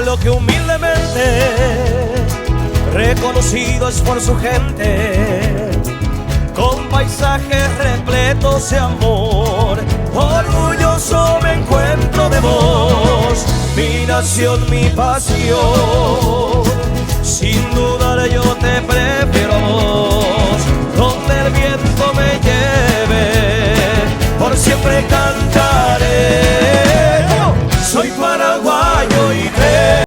pueblo que humildemente reconocido es por su gente, con paisajes repletos de amor. Orgulloso me encuentro de vos, mi nación, mi pasión. Sin dudar yo te prefiero a vos, donde el viento me lleve, por siempre cantaré.